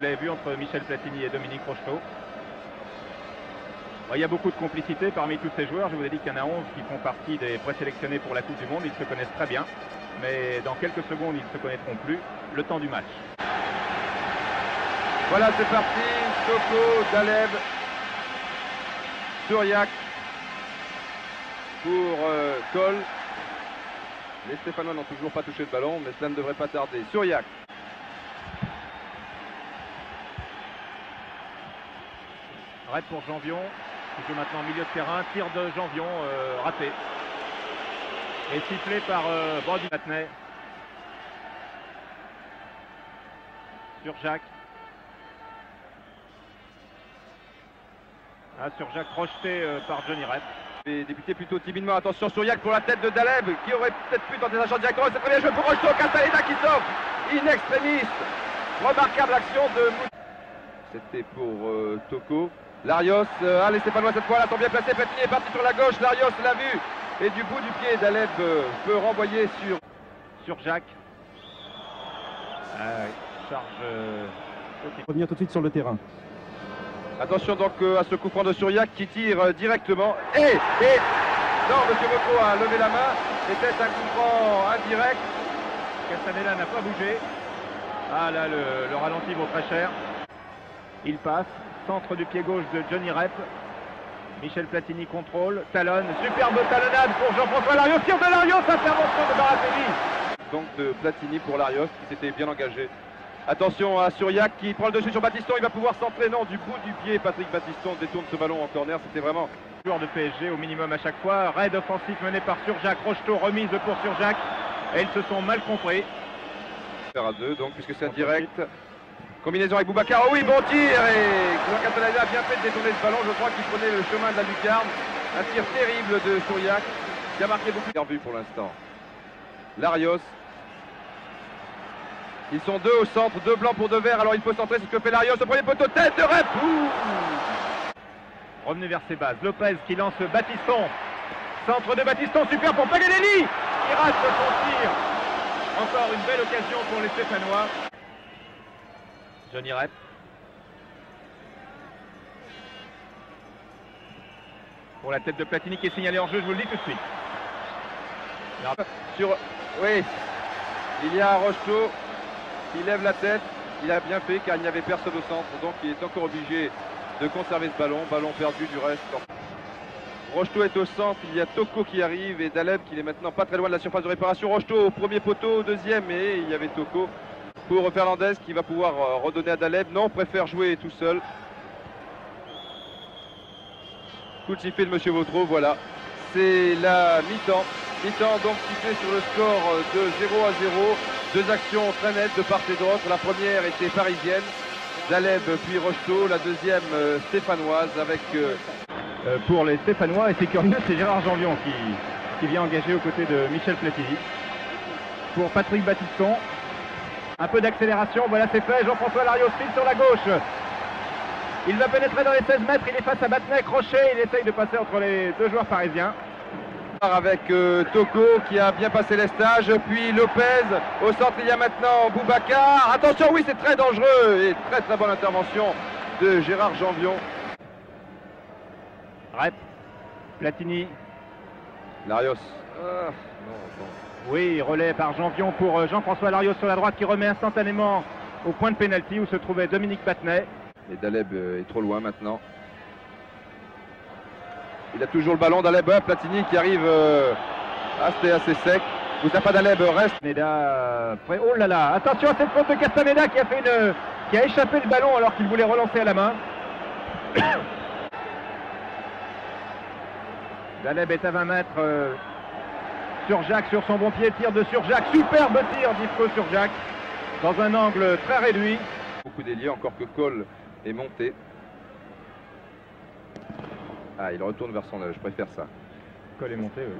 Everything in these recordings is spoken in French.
Vous l'avez vu entre Michel Platini et Dominique Rocheteau. Il y a beaucoup de complicité parmi tous ces joueurs. Je vous ai dit qu'il y en a 11 qui font partie des présélectionnés pour la Coupe du Monde. Ils se connaissent très bien. Mais dans quelques secondes, ils ne se connaîtront plus. Le temps du match. Voilà, c'est parti. Toko, Daleb, Souriac pour Cole. Les Stéphanois n'ont toujours pas touché le ballon, mais cela ne devrait pas tarder. Souriac. Arrête pour Janvion, qui joue maintenant au milieu de terrain. Tir de Janvion, raté. Et sifflé par Brody Patnais. Sur Jacques. Sur Jacques projeté par Johnny Rep. Et débuté plutôt timidement. Attention, Souriac pour la tête de Daleb, qui aurait peut-être pu tenter un champ directement. C'est très bien joué pour Rocheteau. Castaneda qui sauve. In extremis. Remarquable action de Mout. C'était pour Toko. Larios, les Stéphanois cette fois là sont bien placés. Platini est parti sur la gauche. Larios l'a vu. Et du bout du pied, Daleb peut renvoyer sur Jacques. Charge. Revenir tout de suite sur le terrain. Attention donc à ce coup franc de Souriac qui tire directement. Et non, monsieur Vautreau a levé la main. C'était un coup franc indirect. Castaneda n'a pas bougé. Ah là, le ralenti vaut très cher. Il passe. Centre du pied gauche de Johnny Rep. Michel Platini contrôle. Talonne. Superbe talonnade pour Jean-François Larios. Tir de Larios. Intervention de Baratelli. Donc de Platini pour Larios qui s'était bien engagé. Attention à Souriac qui prend le dessus sur Battiston. Il va pouvoir s'entrer. Non, du bout du pied. Patrick Battiston détourne ce ballon en corner. C'était vraiment... Joueur de PSG au minimum à chaque fois. Raid offensif mené par Surjacq. Rocheteau remise pour Surjacq. Et ils se sont mal compris. Faire à deux donc puisque c'est direct. Combinaison avec Boubacar, oh oui, bon tir, et Castaneda a bien fait de détourner ce ballon, je crois qu'il prenait le chemin de la lucarne. Un tir terrible de Souriac, qui a marqué beaucoup de vues pour l'instant. Larios. Ils sont deux au centre, deux blancs pour deux verts, alors il faut centrer, c'est ce que fait Larios, au premier poteau, tête de Rep. Revenu vers ses bases, Lopez qui lance Battiston. Centre de Battiston, super pour Paganelli, qui rate son tir. Encore une belle occasion pour les Stéphanois. Johnny Rep. Pour la tête de Platini qui est signalée en jeu, je vous le dis tout de suite. Oui, il y a Rocheteau qui lève la tête. Il a bien fait car il n'y avait personne au centre, donc il est encore obligé de conserver ce ballon. Ballon perdu du reste. Rocheteau est au centre, il y a Toko qui arrive et Daleb qui est maintenant pas très loin de la surface de réparation. Rocheteau au premier poteau, au deuxième, et il y avait Toko. Pour Fernandez qui va pouvoir redonner à Daleb. Non, préfère jouer tout seul. Coup de sifflet de monsieur Vautreau, voilà. C'est la mi-temps. Mi-temps donc sifflé sur le score de 0-0. Deux actions très nettes de part et d'autre. La première était parisienne. Daleb puis Rocheteau. La deuxième stéphanoise avec... Pour les Stéphanois, et c'est curieux, c'est Gérard Janvion qui vient engager aux côtés de Michel Platini. Pour Patrick Battiston. Un peu d'accélération, voilà c'est fait, Jean-François Larios file sur la gauche. Il va pénétrer dans les 16 mètres, il est face à Batnais, crochet, il essaye de passer entre les deux joueurs parisiens. Avec Toko qui a bien passé les stages, puis Lopez, au centre il y a maintenant Boubacar. Attention, oui c'est très dangereux et très très bonne intervention de Gérard Janvion. Rep, Platini. Larios. Oui, relais par Janvion pour Jean-François Larios sur la droite qui remet instantanément au point de pénalty où se trouvait Dominique Patnais. Et Daleb est trop loin maintenant. Il a toujours le ballon, Daleb, Platini qui arrive assez sec. Moustapha Daleb reste. Oh là là, attention à cette faute de Castaneda qui a échappé le ballon alors qu'il voulait relancer à la main. Daleb est à 20 mètres. Surjacq sur son bon pied, tir de Surjacq, superbe tir d'Yves Surjacq dans un angle très réduit. Beaucoup d'ailier, encore que Cole est monté. Ah, il retourne vers son œil, je préfère ça. Cole est monté, oui.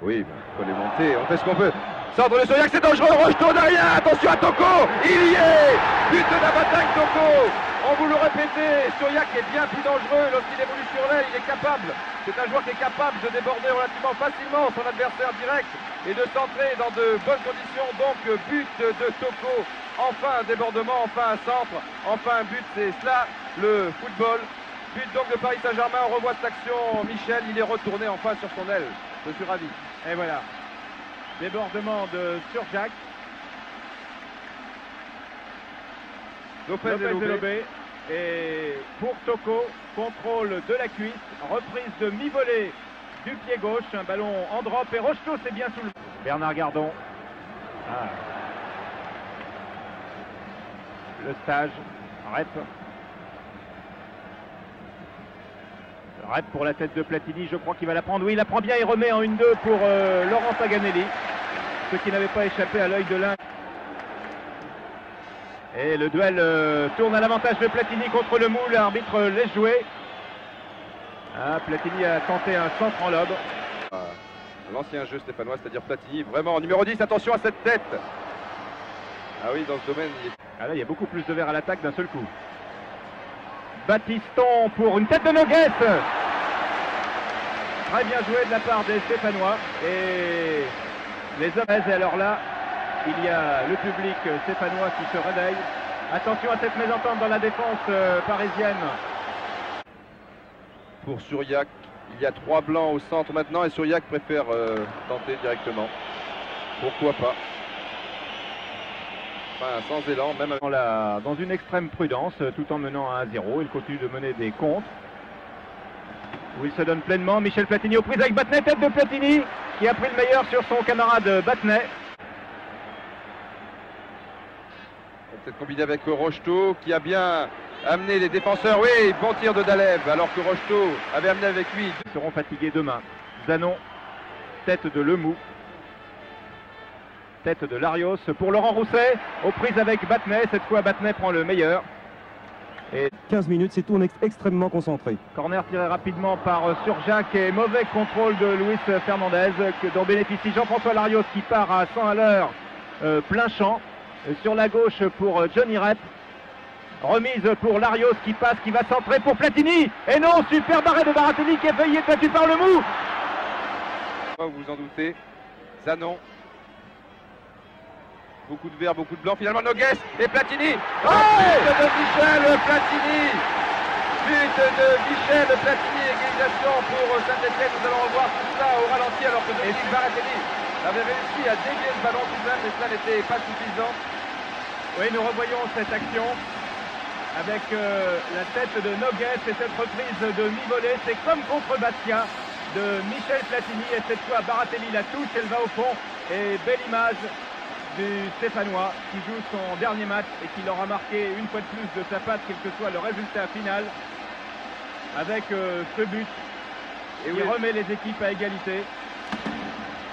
Oui, Cole est monté, on fait ce qu'on peut. Centre de Surjacq, c'est dangereux, Rocheteau derrière, attention à Toko, il y est. But de la bataille Toko. On vous le répétait, Suriac est bien plus dangereux lorsqu'il évolue sur l'aile, il est capable. C'est un joueur qui est capable de déborder relativement facilement son adversaire direct et de centrer dans de bonnes conditions. Donc but de Toko, enfin un débordement, enfin un centre, enfin un but, c'est cela le football. But donc de Paris Saint-Germain, on revoit cette action, Michel, il est retourné enfin sur son aile. Je suis ravi. Et voilà, débordement de Suriac. Lopez de Lobé. Et pour Toko, contrôle de la cuisse, reprise de mi-volée du pied gauche, un ballon en drop et Rocheteau c'est bien soulevé. Bernard Gardon. Ah. Le stage, Rep. Rep pour la tête de Platini, je crois qu'il va la prendre. Oui, il la prend bien, il remet en 1-2 pour Laurent Paganelli, ce qui n'avait pas échappé à l'œil de l'un. Et le duel tourne à l'avantage de Platini contre le Mou, l'arbitre laisse jouer. Ah, Platini a tenté un centre en lobe. L'ancien jeu stéphanois, c'est-à-dire Platini, vraiment numéro 10, attention à cette tête. Ah oui, dans ce domaine, Ah là, il y a beaucoup plus de verre à l'attaque d'un seul coup. Batiston pour une tête de Noguès. Très bien joué de la part des Stéphanois. Et les hommes, et alors là, il y a le public stéphanois qui se réveille. Attention à cette mésentente dans la défense parisienne. pour Suriac, il y a 3 blancs au centre maintenant et Suriac préfère tenter directement. Pourquoi pas? Enfin, sans élan, même dans une extrême prudence, tout en menant à 1-0. Il continue de mener des contres. Où il se donne pleinement. Michel Platini aux prises avec Battenet, tête de Platini, qui a pris le meilleur sur son camarade Battenet. Peut-être combiné avec Rocheteau qui a bien amené les défenseurs. Oui, bon tir de Dalev, alors que Rocheteau avait amené avec lui. Ils seront fatigués demain. Zanon, tête de Lemou. Tête de Larios pour Laurent Rousset, aux prises avec Battenet. Cette fois, Battenet prend le meilleur. Et 15 minutes, c'est tout, on est extrêmement concentré. Corner tiré rapidement par Suriac et mauvais contrôle de Luis Fernandez, dont bénéficie Jean-François Larios qui part à 100 à l'heure, plein champ. Sur la gauche pour Johnny Rep. Remise pour Larios qui passe, qui va centrer pour Platini. Et non, super barré de Baratelli qui est failli être battu par le Mou. Vous vous en doutez. Zanon. Beaucoup de vert, beaucoup de blanc. Finalement, Noguès et Platini. Oh, but de Michel Platini. But de Michel Platini. Égalisation pour Saint-Etienne. Nous allons revoir tout ça au ralenti alors que Dominique Baratelli avait réussi à dévier le ballon tout de même, mais cela n'était pas suffisant. Oui, nous revoyons cette action avec la tête de Noguès et cette reprise de mi-volée. C'est comme contre Bastia de Michel Platini. Et cette fois, Baratelli la touche, elle va au fond. Et belle image du Stéphanois qui joue son dernier match et qui l'aura marqué une fois de plus de sa patte, quel que soit le résultat final, avec ce but et qui remet les équipes à égalité.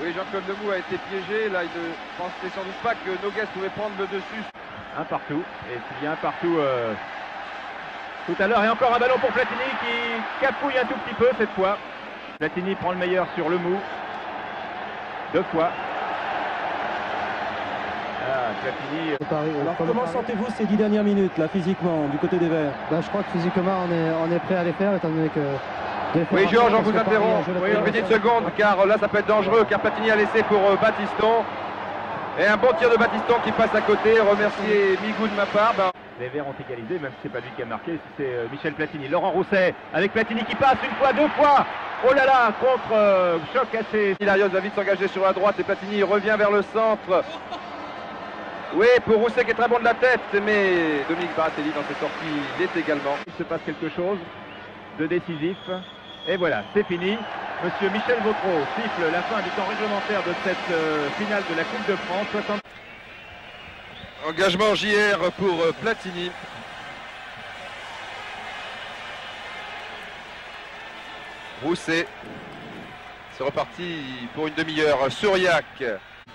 Oui, Jean-Claude Lemou a été piégé. Là, il ne pensait sans doute pas que Noguès pouvait prendre le dessus. Un partout. Et s'il y a un partout tout à l'heure. Et encore un ballon pour Platini qui capouille un tout petit peu cette fois. Platini prend le meilleur sur Lemou. 2 fois. Ah, Platini. Alors, comment sentez-vous ces 10 dernières minutes, là, physiquement, du côté des Verts? Je crois que physiquement, on est prêt à les faire, étant donné que... Oui, Georges, on vous interrompt. Oui, une petite seconde, car là, ça peut être dangereux, car Platini a laissé pour Batiston. Et un bon tir de Batiston qui passe à côté. Remercier Migou de ma part. Les Verts ont égalisé, même si c'est pas lui qui a marqué, c'est Michel Platini. Laurent Rousset, avec Platini qui passe une fois, 2 fois. Oh là là, contre choc assez. Hilarios va vite s'engager sur la droite et Platini revient vers le centre. Oui, pour Rousset qui est très bon de la tête, mais Dominique Baratelli dans ses sorties l'est également. Il se passe quelque chose de décisif. Et voilà, c'est fini. Monsieur Michel Vautreau siffle la fin du temps réglementaire de cette finale de la Coupe de France. 60... Engagement JR pour Platini. Rousset. C'est reparti pour une demi-heure. Suriac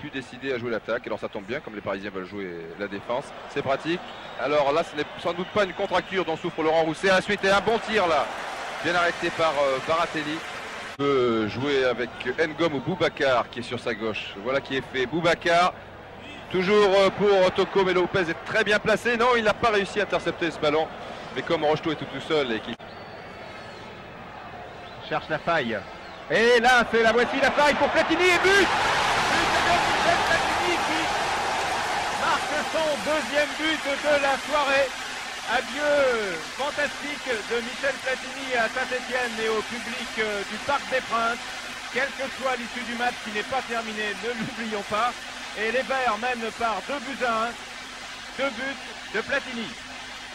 pu décider à jouer l'attaque. Alors ça tombe bien, comme les Parisiens veulent jouer la défense. C'est pratique. Alors là, ce n'est sans doute pas une contracture dont souffre Laurent Rousset. Ensuite, et un bon tir là. Bien arrêté par Baratelli. Il peut jouer avec Ngom ou Boubacar qui est sur sa gauche. Voilà qui est fait. Boubacar Toujours pour Toko, mais Lopez est très bien placé. Non, il n'a pas réussi à intercepter ce ballon. Mais comme Rocheteau est tout seul et qui cherche la faille. Et là, c'est la voici la faille pour Platini et but. Platini qui marque son deuxième but de la soirée. Adieu fantastique de Michel Platini à Saint-Étienne et au public du Parc des Princes. Quelle que soit l'issue du match qui n'est pas terminé, ne l'oublions pas. Et les Verts mènent par 2-1. 2 buts de Platini.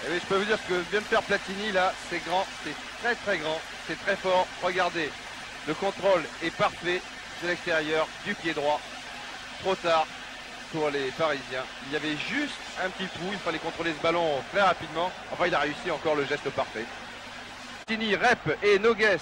Et oui, je peux vous dire ce que vient de faire Platini là, c'est grand, c'est très grand, c'est très fort. Regardez, le contrôle est parfait de l'extérieur, du pied droit. Trop tard pour les Parisiens. Il y avait juste un petit trou, il fallait contrôler ce ballon très rapidement. Enfin, il a réussi encore le geste parfait. Platini, Rep et Nogues.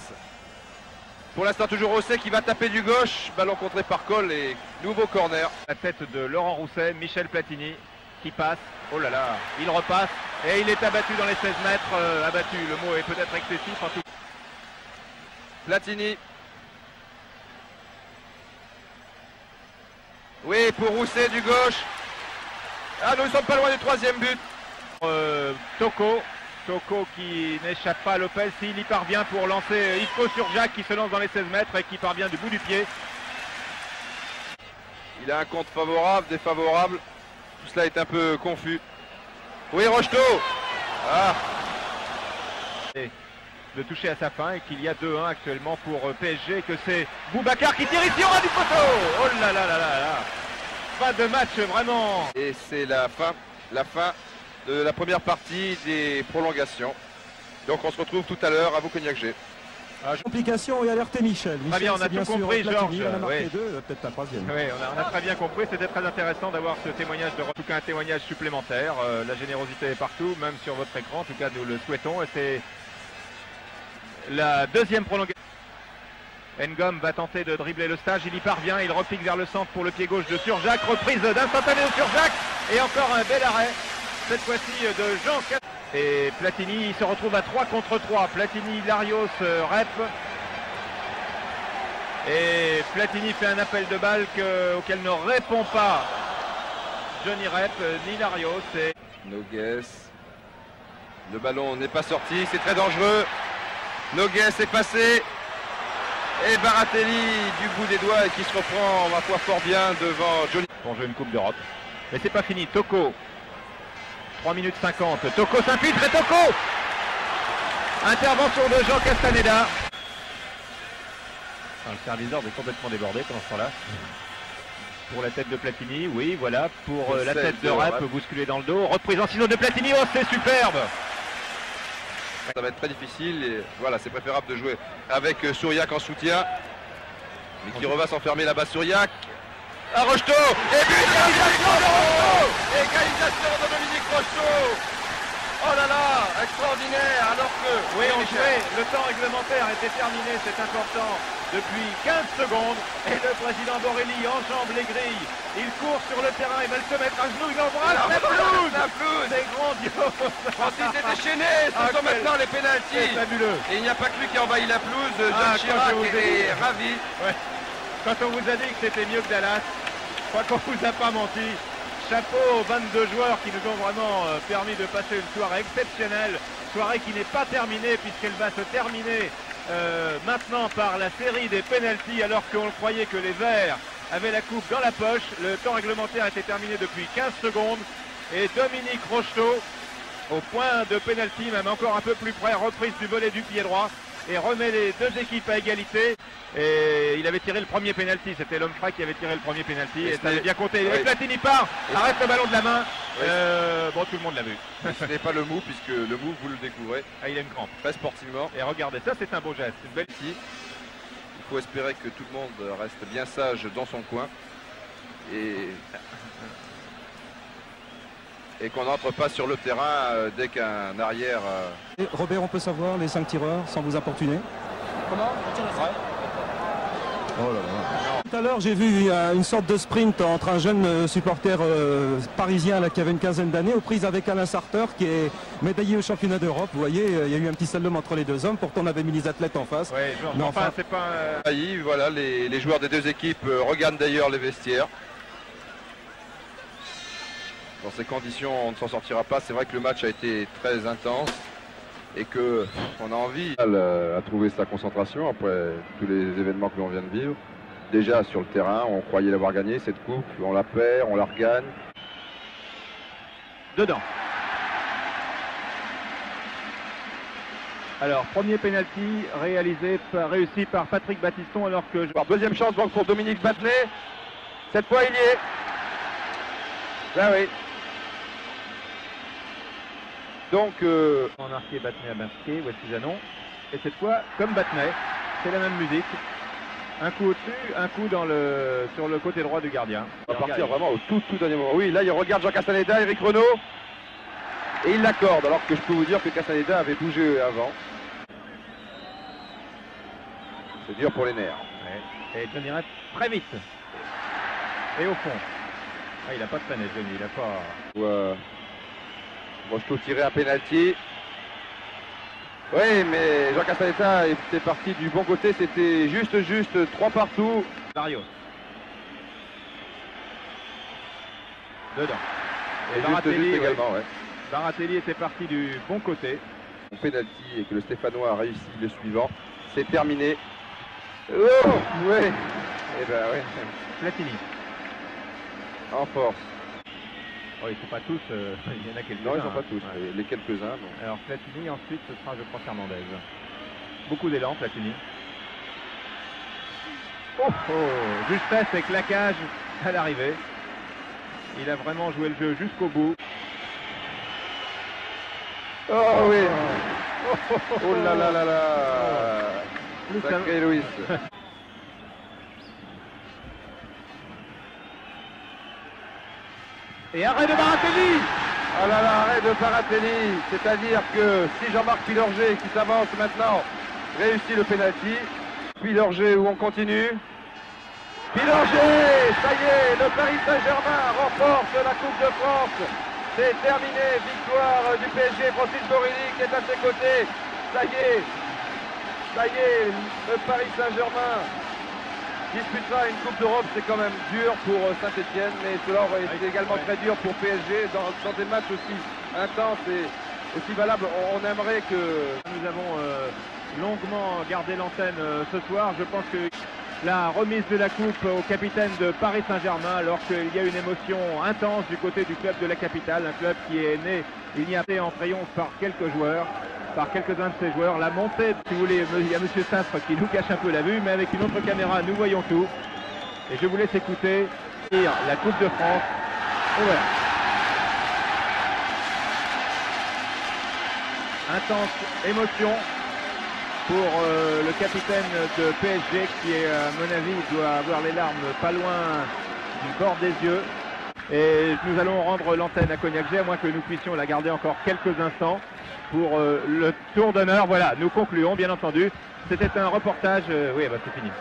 Pour l'instant toujours Rousset qui va taper du gauche. Ballon contré par Cole et nouveau corner. La tête de Laurent Rousset, Michel Platini qui passe. Oh là là, il repasse et il est abattu dans les 16 mètres. Abattu, le mot est peut-être excessif en tout cas. Platini. Oui, pour Rousset du gauche. Ah, nous ne sommes pas loin du troisième but. Toko qui n'échappe pas à Lopez, s'il y parvient pour lancer Isco sur Jacques qui se lance dans les 16 mètres et qui parvient du bout du pied. Il a un compte favorable, défavorable. Tout cela est un peu confus. Oui, Rocheteau. Ah. Et de toucher à sa fin et qu'il y a 2-1 actuellement pour PSG, que c'est Boubacar qui tire ici au ras du poteau. Oh là là là là là. Pas de match vraiment. Et c'est la fin de la première partie des prolongations. Donc on se retrouve tout à l'heure à vous Cognac-G. Complication et alerté Michel. Très bien, on a tout compris, Georges. On a marqué Oui. 2, peut-être un troisième. Oui, on a très bien compris. C'était très intéressant d'avoir ce témoignage, en tout cas un témoignage supplémentaire. La générosité est partout, même sur votre écran. En tout cas, nous le souhaitons. Et c'est la deuxième prolongation. Ngom va tenter de dribbler le stage. Il y parvient. Il repique vers le centre pour le pied gauche de Surjacq. Reprise d'instantané de Surjacq. Et encore un bel arrêt. Cette fois-ci de Jean Cat. Et Platini il se retrouve à 3 contre 3. Platini, Larios, Rep. Et Platini fait un appel de balle auquel ne répond pas Johnny Rep ni Larios. Et Nogues. Le ballon n'est pas sorti, c'est très dangereux. Nogues est passé. Et Baratelli du bout des doigts et qui se reprend ma foi fort bien devant Johnny. Pour jouer une Coupe d'Europe. Mais c'est pas fini. Toko. 3 minutes 50. Toko s'infiltre et Toko. Intervention de Jean Castaneda. Le serviceur est complètement débordé pendant ce temps-là. Pour la tête de Platini, oui, voilà. Pour la tête de Rep, bousculé dans le dos. Reprise en ciseaux de Platini, oh c'est superbe. Ça va être très difficile et voilà, c'est préférable de jouer avec Surjacq en soutien. Mais qui va s'enfermer là-bas, Surjacq. À Rocheteau. Et but, égalisation de Rocheteau. Égalisation de Dominique Rocheteau. Oh là là, extraordinaire, alors que... Oui, on jouait, le temps réglementaire était terminé, c'est important, depuis 15 secondes. Et le président Borelli enjambe les grilles. Il court sur le terrain, il va se mettre à genoux, il embrasse la pelouse. C'est grandiose. Francis est déchaîné, ce sont maintenant les pénaltys. C'est fabuleux. Et il n'y a pas que lui qui envahit la pelouse, Jacques Chirac est ravi. Ouais. Quand on vous a dit que c'était mieux que Dallas, je crois qu'on vous a pas menti. Chapeau aux 22 joueurs qui nous ont vraiment permis de passer une soirée exceptionnelle. Soirée qui n'est pas terminée puisqu'elle va se terminer maintenant par la série des pénaltys alors qu'on croyait que les Verts avaient la coupe dans la poche. Le temps réglementaire était terminé depuis 15 secondes. Et Dominique Rocheteau, au point de pénalty, même encore un peu plus près, reprise du volet du pied droit. Et remet les deux équipes à égalité. Et il avait tiré le premier pénalty, c'était l'homme frais qui avait tiré le premier pénalty et ça avait bien compté. Oui. Et Platini part, arrête le ballon de la main. Oui. Bon, tout le monde l'a vu. Ce n'est pas le mou, puisque le mou, vous le découvrez. Ah, il a une crampe. Très sportivement. Et regardez, ça c'est un beau geste, une belle ici. Il faut espérer que tout le monde reste bien sage dans son coin. Et qu'on n'entre pas sur le terrain dès qu'un arrière... Et Robert, on peut savoir les 5 tireurs sans vous importuner? Comment? Oh là là. Tout à l'heure, j'ai vu une sorte de sprint entre un jeune supporter parisien là, qui avait une quinzaine d'années aux prises avec Alain Sarteur qui est médaillé au championnat d'Europe. Vous voyez, il y a eu un petit slalom entre les deux hommes. Pourtant, on avait mis les athlètes en face. Ouais, mais enfin, c'est pas... Voilà, les joueurs des deux équipes regardent d'ailleurs les vestiaires. Dans ces conditions, on ne s'en sortira pas. C'est vrai que le match a été très intense et que on a envie à trouver sa concentration après tous les événements que l'on vient de vivre. Déjà sur le terrain, on croyait l'avoir gagné cette coupe, on la perd, on la regagne. Dedans. Alors, premier penalty réussi par Patrick Battiston alors que... Deuxième chance donc pour Dominique Battenet. Cette fois, il y est. Là, oui. Donc... On a marqué, Battenet a marqué, voici Janon. Et cette fois, comme Battenet, c'est la même musique. Un coup au-dessus, un coup sur le côté droit du gardien. On va partir vraiment au tout dernier moment. Oui, là, il regarde Jean Castaneda, Eric Renaud. Et il l'accorde, alors que je peux vous dire que Castaneda avait bougé avant. C'est dur pour les nerfs. Ouais. Et Johnny Rep très vite. Et au fond. Ah, il n'a pas de panier, Johnny, il n'a pas... Rocheteau tirer un penalty. Oui, mais Jean Castaneda était parti du bon côté. C'était juste 3 partout. Barrios. Dedans. Et Baratelli également, ouais. Baratelli était parti du bon côté. Son penalty et que le Stéphanois a réussi le suivant. C'est terminé. Oh, ouais. Eh ben ouais. Platini. En force. Oh, ils ne sont pas tous, il y en a quelques-uns. Non, ils ne sont pas tous, ouais. les quelques-uns. Donc. Alors Platini, ensuite ce sera, je crois, Fernandez. Beaucoup d'élan, Platini. Oh, justesse et claquage à l'arrivée. Il a vraiment joué le jeu jusqu'au bout. Oh oui. Oh là là là là. Sacré Louis. Et arrêt de Baratelli. Oh là là, arrêt de Baratelli. C'est-à-dire que si Jean-Marc Pilorget, qui s'avance maintenant, réussit le penalty, Pilorget où on continue. Pilorget, ça y est, le Paris Saint-Germain remporte la Coupe de France. C'est terminé, victoire du PSG, Francis Borini qui est à ses côtés. Ça y est, le Paris Saint-Germain disputera une Coupe d'Europe. C'est quand même dur pour Saint-Etienne, mais cela aurait été également très dur pour PSG dans des matchs aussi intenses et aussi valables. On aimerait que... Nous avons longuement gardé l'antenne ce soir. Je pense que la remise de la coupe au capitaine de Paris Saint-Germain, alors qu'il y a une émotion intense du côté du club de la capitale, un club qui est né il y a en triomphe par quelques joueurs, par quelques-uns de ses joueurs. La montée, si vous voulez, il y a Monsieur Safre qui nous cache un peu la vue, mais avec une autre caméra, nous voyons tout. Et je vous laisse écouter la Coupe de France. Et voilà. Intense émotion pour le capitaine de PSG qui est, à mon avis, doit avoir les larmes pas loin du bord des yeux. Et nous allons rendre l'antenne à Cognac G, à moins que nous puissions la garder encore quelques instants pour le tour d'honneur. Voilà, nous concluons, bien entendu. C'était un reportage... oui, bah, c'est fini.